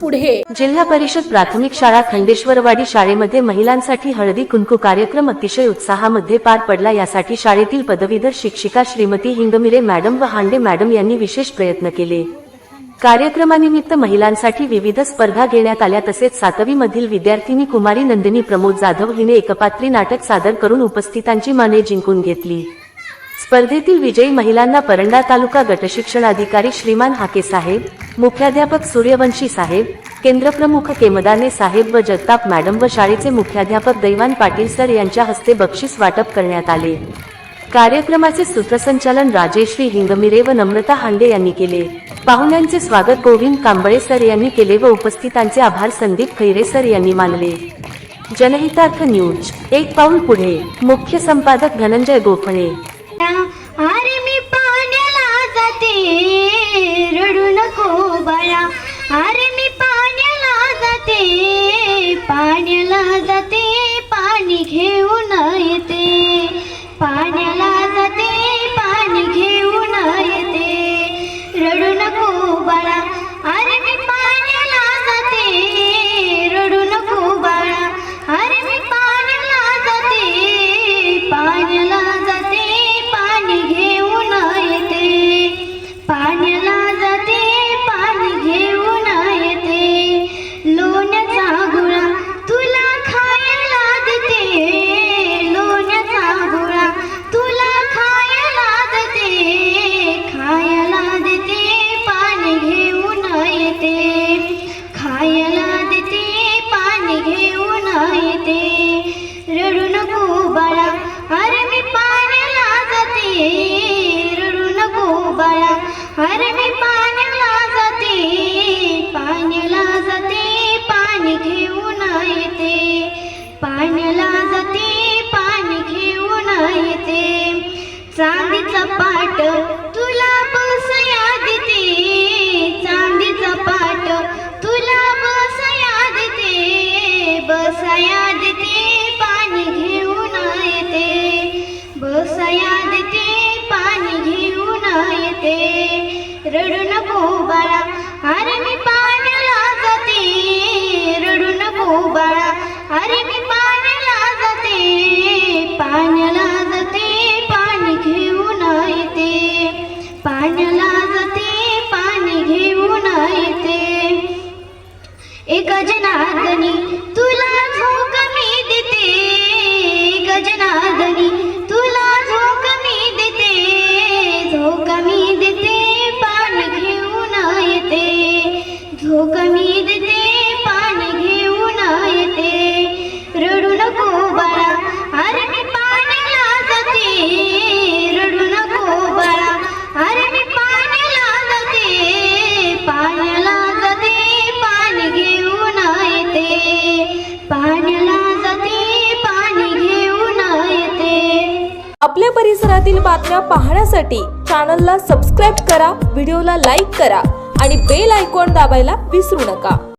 पुढे। जिल्हा परिषद प्राथमिक शाळा खंडेश्वरवाडी शाळेमध्ये महिलांसाठी हळदी कुंकू कार्यक्रम अतिशय उत्साहामध्ये पार पडला। यासाठी शाळेतील पदवीधर शिक्षिका श्रीमती हिंगमिरे मॅडम व हांडे मॅडम यांनी विशेष प्रयत्न केले। कार्यक्रमानिमित्त महिलांसाठी विविध स्पर्धा घेण्यात आल्या। तसेच 7वी मधील विद्यार्थिनी कुमारी नंदिनी प्रमोद जाधव हिने एकपात्री नाटक सादर करून उपस्थितांची मने जिंकून घेतली। स्पर्धेतील विजयी महिलांना परंडा तालुका गटशिक्षणाधिकारी श्रीमान हाके साहेब, मुख्याध्यापक सूर्यवंशी साहेब, केंद्रप्रमुख केमदाने साहेब व जगताप मॅडम व शाळेचे मुख्याध्यापक दैवान पाटील सर यांच्या हस्ते बक्षीस वाटप करण्यात आले। कार्यक्रमाचे सूत्रसंचालन राजेश्री हिंगमिरे व नम्रता हांडे यांनी केले। पाहुण्यांचे स्वागत गोविंद कांबळे सर यांनी केले व उपस्थितांचे आभार संदीप खैरे सर यांनी मानले। जनहितार्थ न्यूज एक पाऊल पुढे। मुख्य संपादक धनंजय गोफळे। अरे मी पाण्याला जाते रडू नको बाळा, अरे मी पाण्याला जाते पाणी घेऊन येते, पाण्याला जाते पाणी घेऊन येते, रडू नको बाळा, अरे मी पाण्याला जाते रडू नको बाळा, अरे मी पाण्याला जाते पाण्याला जाते पाणी घेऊन येते, पाण्याला जाते पाणी घेऊन येते, लोण्याचा गुळा तुला खायला देते, लोण्याचा गुळा तुला खायला देते, खायला देते पाणी घेऊन येते, खायला देते पाणी घेऊन येते, रडू नको बाळा, अरे मी पाण्याला जाते रडू नको बाळा, अरे मी पाण्याला जाते पाणी घेऊन येते, पाण्याला जाते पाणी घेऊन येते, चांदीचा पाट तुला बसया देते, चांदीचा पाट तुला बसया देते, बसया देते पाणी घेऊन येते, बसया देते पाणी घेऊन येते, रडू नको बाळा, अरे मी पाण्याला जाते रडू नको बाळा, अरे मी पाण्याला जाते पाणी घेऊन येते, पाण्याला जाते पाणी घेऊन येते, एका जनार्दनी तुला झोक मी देते, गजनार्दनी तुला झोक मी देते, झोक मी देते पाणी घेऊन येते, झोक मी देते पाणी घेऊन येते, रडू नको बाळा, अरे मी पाण्याला जाते रडू नको बाळा, अरे मी पाण्याला जाते पाणी घेऊन येते, पाण्याला जाते पाणी घेऊन येते। आपल्या परिसरातील बातम्या पाहण्यासाठी चॅनलला सबस्क्राईब करा, व्हिडिओला लाईक करा आणि बेल आयकॉन दाबायला विसरू नका।